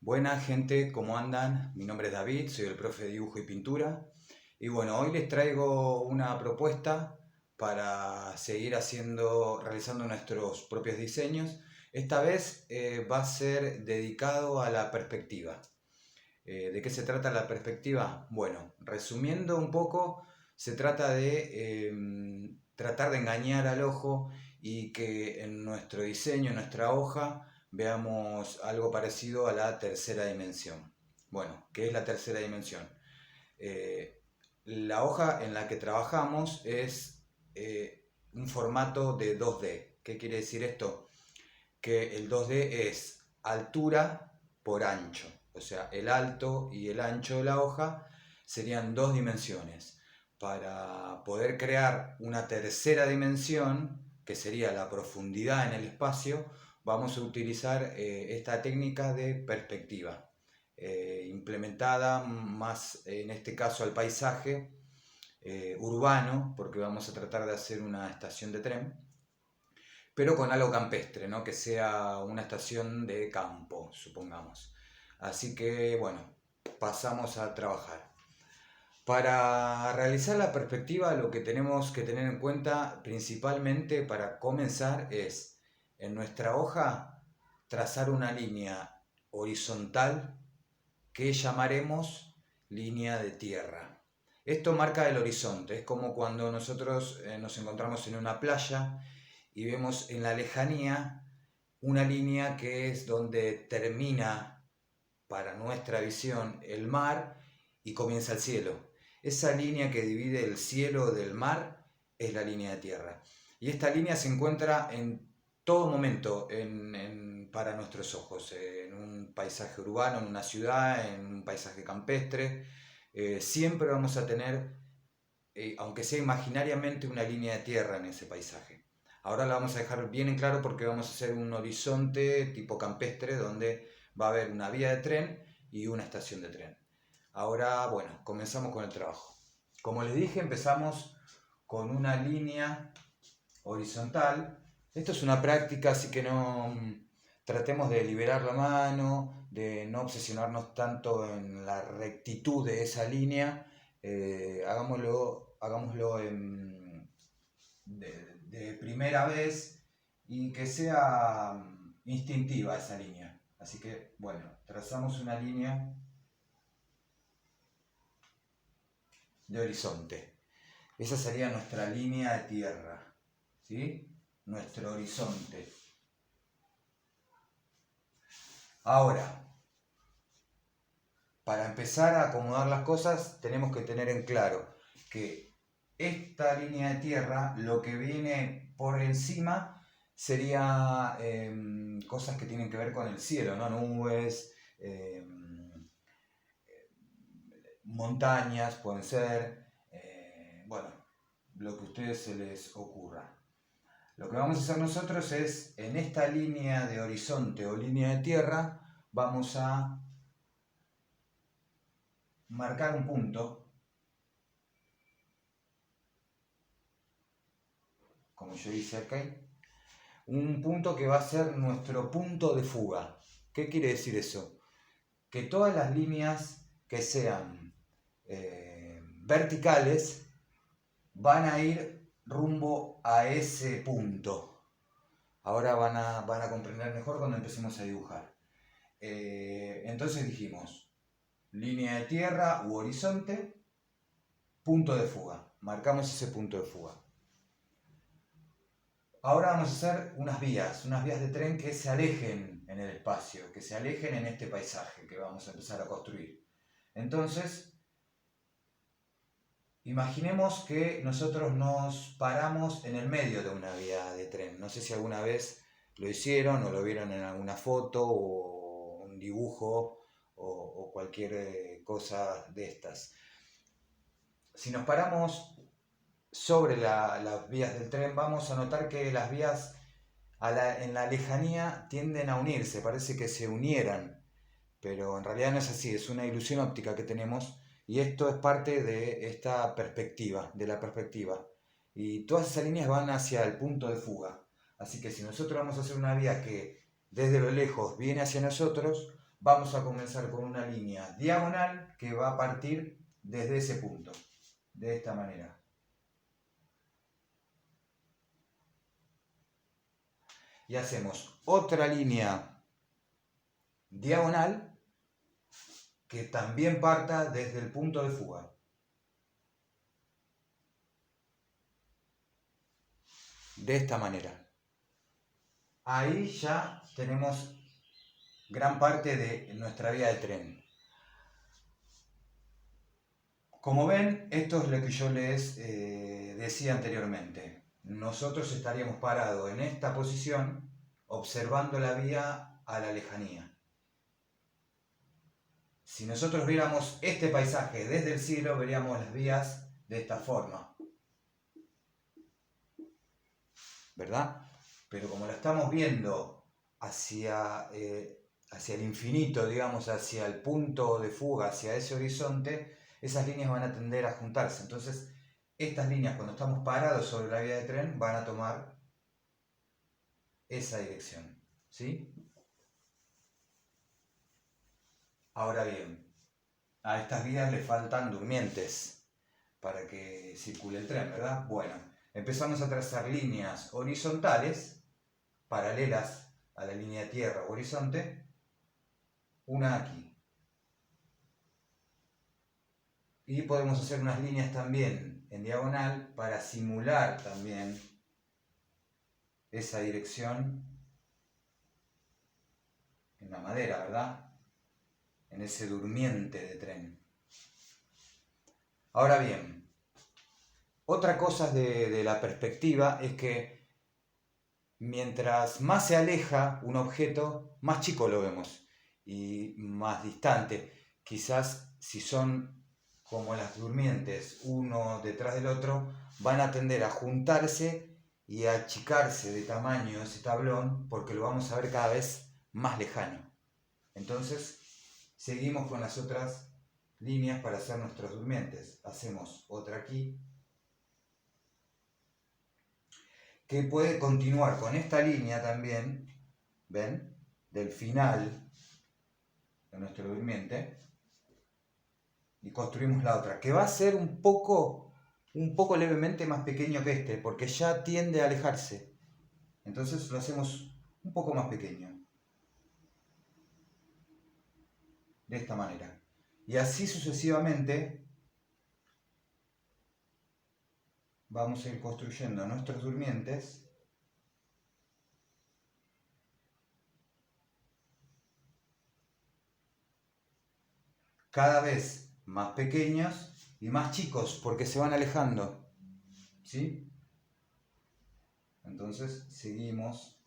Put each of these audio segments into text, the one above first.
Buena gente, ¿cómo andan? Mi nombre es David, soy el profe de dibujo y pintura. Y bueno, hoy les traigo una propuesta para seguir realizando nuestros propios diseños. Esta vez va a ser dedicado a la perspectiva. ¿De qué se trata la perspectiva? Bueno, resumiendo un poco, se trata de tratar de engañar al ojo y que en nuestro diseño, en nuestra hoja, veamos algo parecido a la tercera dimensión. Bueno, ¿qué es la tercera dimensión? Eh, la hoja en la que trabajamos es un formato de 2D. ¿Qué quiere decir esto? Que el 2D es altura por ancho. O sea, el alto y el ancho de la hoja serían dos dimensiones. Para poder crear una tercera dimensión, que sería la profundidad en el espacio, vamos a utilizar esta técnica de perspectiva, implementada más en este caso al paisaje urbano, porque vamos a tratar de hacer una estación de tren, pero con algo campestre, ¿no? Que sea una estación de campo, supongamos. Así que, bueno, pasamos a trabajar. Para realizar la perspectiva, lo que tenemos que tener en cuenta principalmente para comenzar es, en nuestra hoja, trazar una línea horizontal que llamaremos línea de tierra. Esto marca el horizonte, es como cuando nosotros nos encontramos en una playa y vemos en la lejanía una línea que es donde termina para nuestra visión el mar y comienza el cielo. Esa línea que divide el cielo del mar es la línea de tierra. Y esta línea se encuentra en todo momento para nuestros ojos, en un paisaje urbano, en una ciudad, en un paisaje campestre. Siempre vamos a tener, aunque sea imaginariamente, una línea de tierra en ese paisaje. Ahora la vamos a dejar bien en claro porque vamos a hacer un horizonte tipo campestre donde va a haber una vía de tren y una estación de tren. Ahora, bueno, comenzamos con el trabajo. Como les dije, empezamos con una línea horizontal. Esto es una práctica, así que no tratemos de liberar la mano, de no obsesionarnos tanto en la rectitud de esa línea. Hagámoslo de primera vez y que sea instintiva esa línea. Así que, bueno, trazamos una línea de horizonte. Esa sería nuestra línea de tierra, ¿sí? Nuestro horizonte. Ahora, para empezar a acomodar las cosas, tenemos que tener en claro que esta línea de tierra, lo que viene por encima sería cosas que tienen que ver con el cielo, ¿no? Nubes, montañas pueden ser, bueno, lo que a ustedes se les ocurra. Lo que vamos a hacer nosotros es, en esta línea de horizonte o línea de tierra, vamos a marcar un punto, como yo hice acá, un punto que va a ser nuestro punto de fuga. ¿Qué quiere decir eso? Que todas las líneas que sean verticales van a ir rumbo a ese punto. Ahora van a comprender mejor cuando empecemos a dibujar. Entonces dijimos, línea de tierra u horizonte, punto de fuga. Marcamos ese punto de fuga. Ahora vamos a hacer unas vías de tren que se alejen en el espacio, que se alejen en este paisaje que vamos a empezar a construir. Entonces, imaginemos que nosotros nos paramos en el medio de una vía de tren. No sé si alguna vez lo hicieron o lo vieron en alguna foto o un dibujo o cualquier cosa de estas. Si nos paramos sobre las vías del tren, vamos a notar que las vías en la lejanía tienden a unirse, parece que se unieran, pero en realidad no es así, es una ilusión óptica que tenemos y esto es parte de esta perspectiva, de la perspectiva. Y todas esas líneas van hacia el punto de fuga. Así que si nosotros vamos a hacer una vía que desde lo lejos viene hacia nosotros, vamos a comenzar con una línea diagonal que va a partir desde ese punto, de esta manera. Y hacemos otra línea diagonal que también parta desde el punto de fuga. De esta manera. Ahí ya tenemos gran parte de nuestra vía de tren. Como ven, esto es lo que yo les decía anteriormente. Nosotros estaríamos parados en esta posición observando la vía a la lejanía. Si nosotros viéramos este paisaje desde el cielo, veríamos las vías de esta forma. ¿Verdad? Pero como la estamos viendo hacia el infinito, digamos, hacia el punto de fuga, hacia ese horizonte, esas líneas van a tender a juntarse. Entonces, estas líneas, cuando estamos parados sobre la vía de tren, van a tomar esa dirección. ¿Sí? Ahora bien, a estas vías le faltan durmientes para que circule el tren, ¿verdad? Bueno, empezamos a trazar líneas horizontales, paralelas a la línea de tierra o horizonte, una aquí. Y podemos hacer unas líneas también en diagonal para simular también esa dirección en la madera, ¿verdad? En ese durmiente de tren. Ahora bien, otra cosa de la perspectiva es que mientras más se aleja un objeto, más chico lo vemos y más distante. Quizás si son como las durmientes, uno detrás del otro, van a tender a juntarse y a achicarse de tamaño ese tablón porque lo vamos a ver cada vez más lejano. Entonces, seguimos con las otras líneas para hacer nuestros durmientes. Hacemos otra aquí, que puede continuar con esta línea también, ¿ven? Del final de nuestro durmiente. Y construimos la otra, que va a ser un poco levemente más pequeño que este, porque ya tiende a alejarse. Entonces lo hacemos un poco más pequeño. De esta manera. Y así sucesivamente vamos a ir construyendo nuestros durmientes cada vez más pequeños y más chicos porque se van alejando. ¿Sí? Entonces seguimos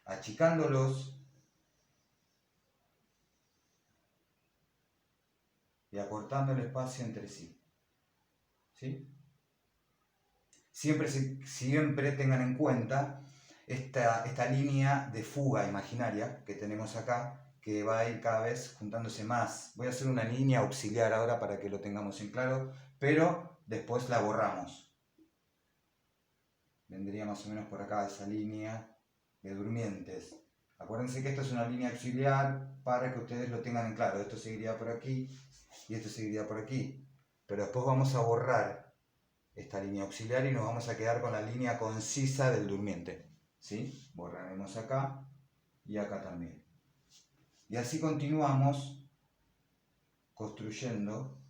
achicándolos y acortando el espacio entre sí. ¿Sí? Siempre tengan en cuenta esta línea de fuga imaginaria que tenemos acá, que va a ir cada vez juntándose más. Voy a hacer una línea auxiliar ahora para que lo tengamos en claro, pero después la borramos. Vendría más o menos por acá esa línea de durmientes. Acuérdense que esto es una línea auxiliar para que ustedes lo tengan en claro. Esto seguiría por aquí y esto seguiría por aquí. Pero después vamos a borrar esta línea auxiliar y nos vamos a quedar con la línea concisa del durmiente. ¿Sí? Borraremos acá y acá también. Y así continuamos construyendo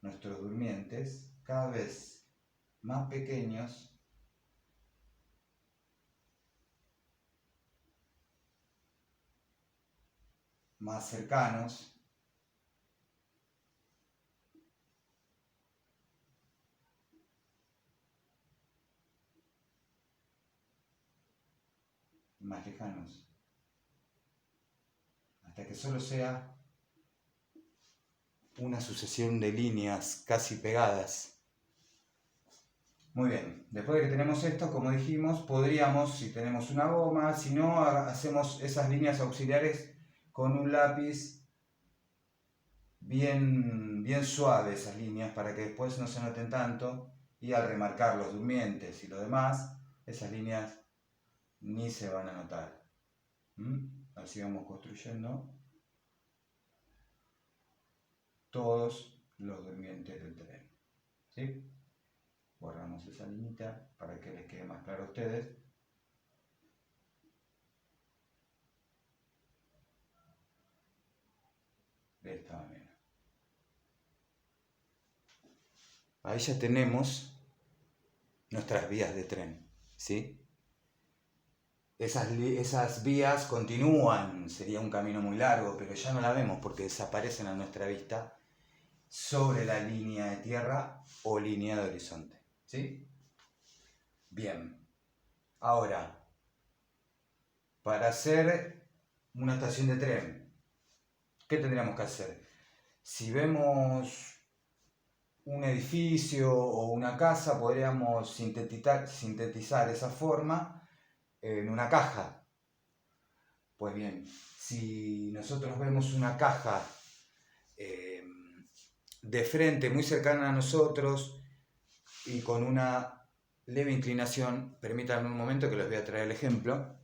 nuestros durmientes cada vez más pequeños más cercanos y más lejanos hasta que solo sea una sucesión de líneas casi pegadas. Muy bien, después de que tenemos esto, como dijimos, podríamos, si tenemos una goma, si no, hacemos esas líneas auxiliares con un lápiz bien suave, esas líneas, para que después no se noten tanto, y al remarcar los durmientes y lo demás, esas líneas ni se van a notar. Así vamos construyendo todos los durmientes del tren. ¿Sí? Borramos esa liñita para que les quede más claro a ustedes. De esta manera. Ahí ya tenemos nuestras vías de tren, ¿sí? Esas vías continúan, sería un camino muy largo, pero ya no la vemos porque desaparecen a nuestra vista sobre la línea de tierra o línea de horizonte, ¿sí? Bien, ahora, para hacer una estación de tren, ¿qué tendríamos que hacer? Si vemos un edificio o una casa, podríamos sintetizar esa forma en una caja. Pues bien, si nosotros vemos una caja de frente, muy cercana a nosotros y con una leve inclinación, permítanme un momento que les voy a traer el ejemplo.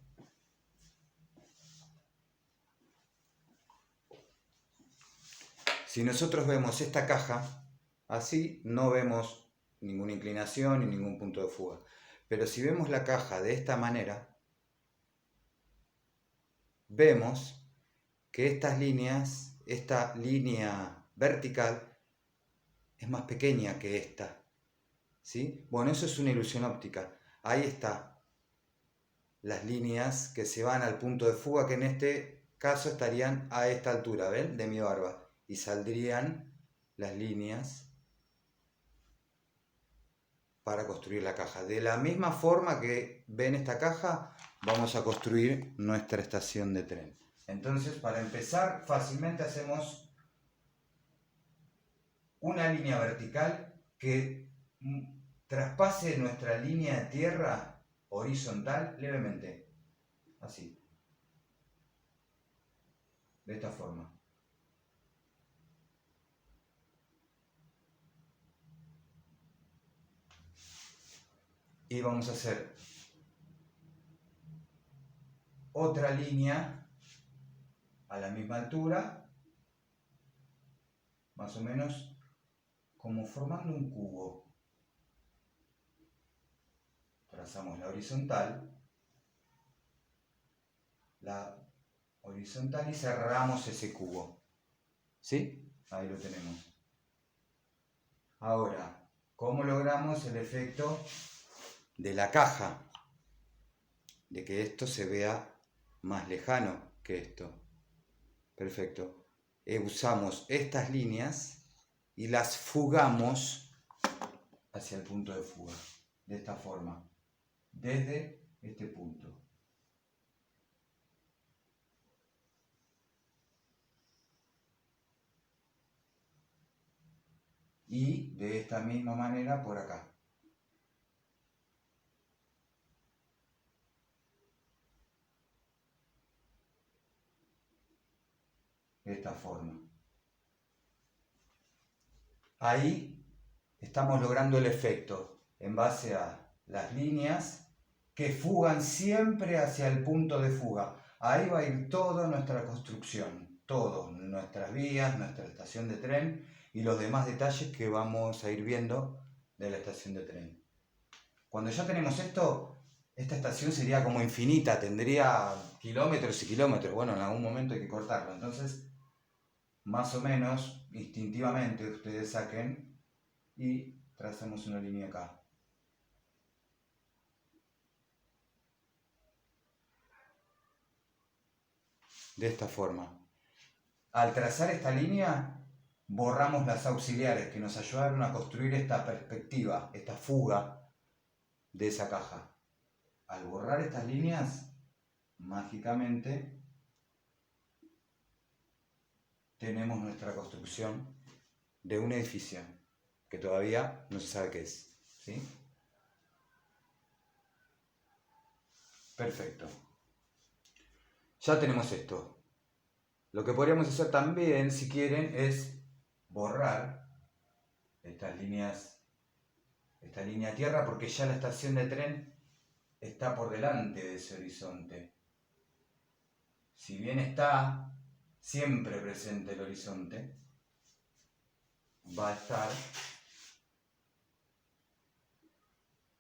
Si nosotros vemos esta caja así, no vemos ninguna inclinación ni ningún punto de fuga. Pero si vemos la caja de esta manera, vemos que estas líneas, esta línea vertical, es más pequeña que esta, ¿sí? Bueno, eso es una ilusión óptica. Ahí está. Las líneas que se van al punto de fuga, que en este caso estarían a esta altura, ¿ven? De mi barba. Y saldrían las líneas para construir la caja. De la misma forma que ven esta caja, vamos a construir nuestra estación de tren. Entonces, para empezar, fácilmente hacemos una línea vertical que traspase nuestra línea de tierra horizontal levemente. Así. De esta forma. Y vamos a hacer otra línea a la misma altura, más o menos como formando un cubo. Trazamos la horizontal y cerramos ese cubo. ¿Sí? Ahí lo tenemos. Ahora, ¿cómo logramos el efecto de la caja? De que esto se vea más lejano que esto. Perfecto. Usamos estas líneas y las fugamos hacia el punto de fuga. De esta forma. Desde este punto. Y de esta misma manera por acá. De esta forma. Ahí estamos logrando el efecto en base a las líneas que fugan siempre hacia el punto de fuga. Ahí va a ir toda nuestra construcción, todo, nuestras vías, nuestra estación de tren y los demás detalles que vamos a ir viendo de la estación de tren. Cuando ya tenemos esto, esta estación sería como infinita, tendría kilómetros y kilómetros. Bueno, en algún momento hay que cortarlo. Entonces, más o menos, instintivamente, ustedes saquen y trazamos una línea acá. De esta forma. Al trazar esta línea, borramos las auxiliares que nos ayudaron a construir esta perspectiva, esta fuga de esa caja. Al borrar estas líneas, mágicamente tenemos nuestra construcción de un edificio que todavía no se sabe qué es. ¿Sí? Perfecto. Ya tenemos esto. Lo que podríamos hacer también, si quieren, es borrar estas líneas, esta línea de tierra, porque ya la estación de tren está por delante de ese horizonte. si bien está siempre presente el horizonte, va a estar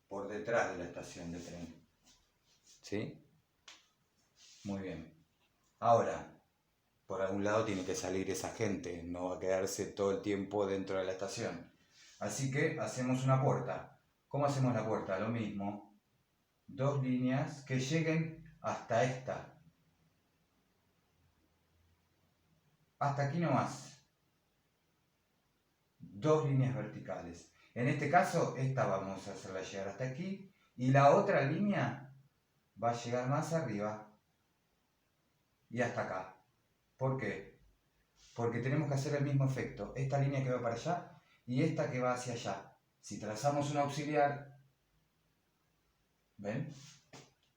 por detrás de la estación de tren. ¿Sí? Muy bien. Ahora, por algún lado tiene que salir esa gente, no va a quedarse todo el tiempo dentro de la estación. Así que hacemos una puerta. ¿Cómo hacemos la puerta? Lo mismo. 2 líneas que lleguen hasta esta. Hasta aquí nomás. 2 líneas verticales. En este caso, esta vamos a hacerla llegar hasta aquí. Y la otra línea va a llegar más arriba. Y hasta acá. ¿Por qué? Porque tenemos que hacer el mismo efecto. Esta línea que va para allá y esta que va hacia allá. Si trazamos un auxiliar, ¿ven?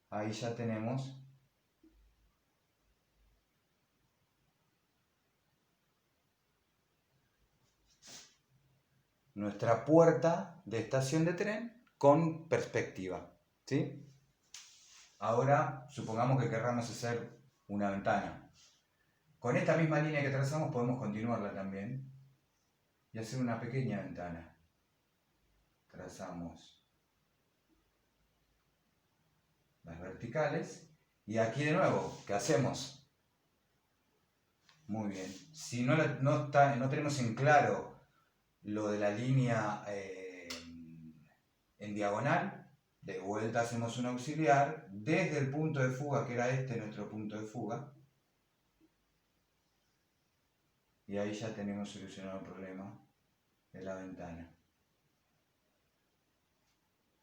Ahí ya tenemos nuestra puerta de estación de tren con perspectiva, ¿sí? Ahora, supongamos que querramos hacer una ventana. Con esta misma línea que trazamos podemos continuarla también y hacer una pequeña ventana. Trazamos las verticales y aquí de nuevo, ¿qué hacemos? Muy bien. Si no tenemos en claro lo de la línea en diagonal, de vuelta hacemos un auxiliar desde el punto de fuga, que era este nuestro punto de fuga, y ahí ya tenemos solucionado el problema de la ventana.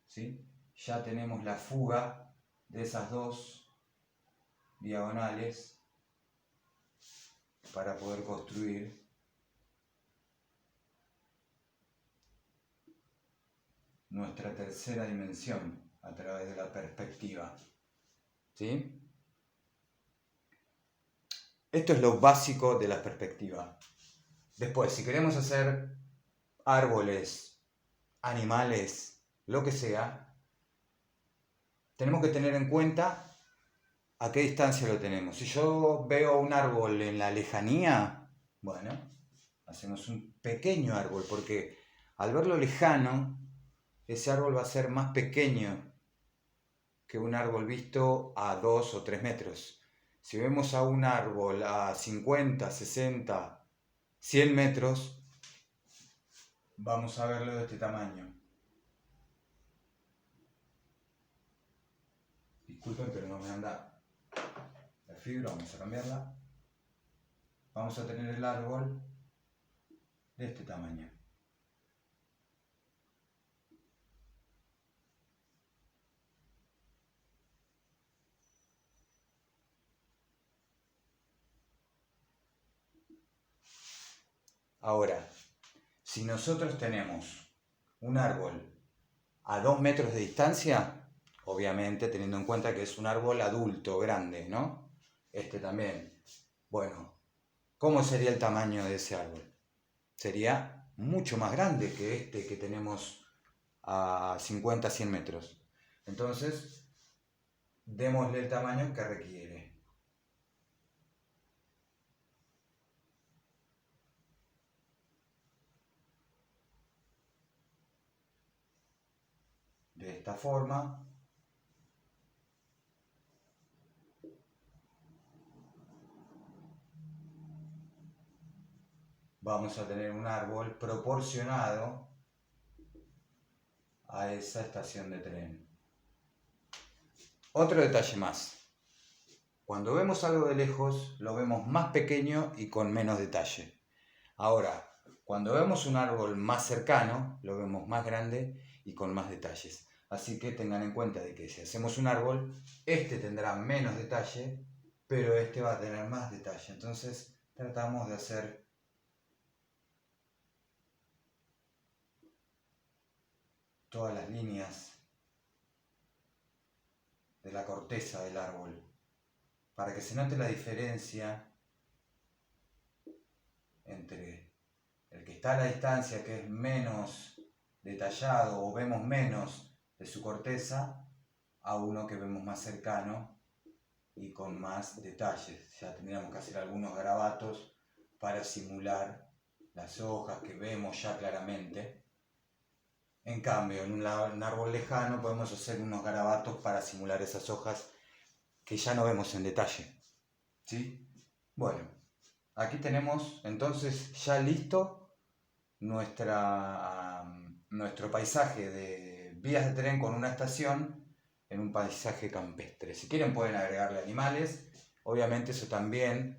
¿Sí? Ya tenemos la fuga de esas 2 diagonales para poder construir nuestra tercera dimensión a través de la perspectiva. ¿Sí? Esto es lo básico de la perspectiva. Después, si queremos hacer árboles, animales, lo que sea, tenemos que tener en cuenta a qué distancia lo tenemos. Si yo veo un árbol en la lejanía, bueno, hacemos un pequeño árbol, porque al verlo lejano, ese árbol va a ser más pequeño que un árbol visto a 2 o 3 metros. Si vemos a un árbol a 50, 60, 100 metros, vamos a verlo de este tamaño. Disculpen, pero no me anda la fibra, vamos a cambiarla. Vamos a tener el árbol de este tamaño. Ahora, si nosotros tenemos un árbol a 2 metros de distancia, obviamente teniendo en cuenta que es un árbol adulto, grande, ¿no? Este también. Bueno, ¿cómo sería el tamaño de ese árbol? Sería mucho más grande que este que tenemos a 50, 100 metros. Entonces, démosle el tamaño que requiere. De esta forma, vamos a tener un árbol proporcionado a esa estación de tren. Otro detalle más. Cuando vemos algo de lejos, lo vemos más pequeño y con menos detalle. Ahora, cuando vemos un árbol más cercano, lo vemos más grande y con más detalles. Así que tengan en cuenta de que si hacemos un árbol, este tendrá menos detalle, pero este va a tener más detalle. Entonces, tratamos de hacer todas las líneas de la corteza del árbol para que se note la diferencia entre el que está a la distancia, que es menos detallado o vemos menos de su corteza, a uno que vemos más cercano, y con más detalles. Ya tendríamos que hacer algunos garabatos para simular las hojas que vemos ya claramente. En cambio, en un árbol lejano podemos hacer unos garabatos para simular esas hojas que ya no vemos en detalle. ¿Sí? Bueno, aquí tenemos entonces ya listo nuestro paisaje de vías de tren con una estación en un paisaje campestre. Si quieren pueden agregarle animales, obviamente eso también,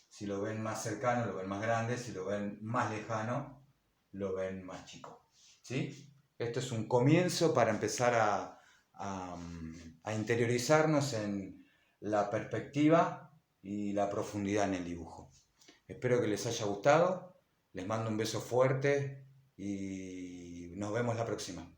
si lo ven más cercano lo ven más grande, si lo ven más lejano lo ven más chico. ¿Sí? Esto es un comienzo para empezar a interiorizarnos en la perspectiva y la profundidad en el dibujo. Espero que les haya gustado, les mando un beso fuerte y nos vemos la próxima.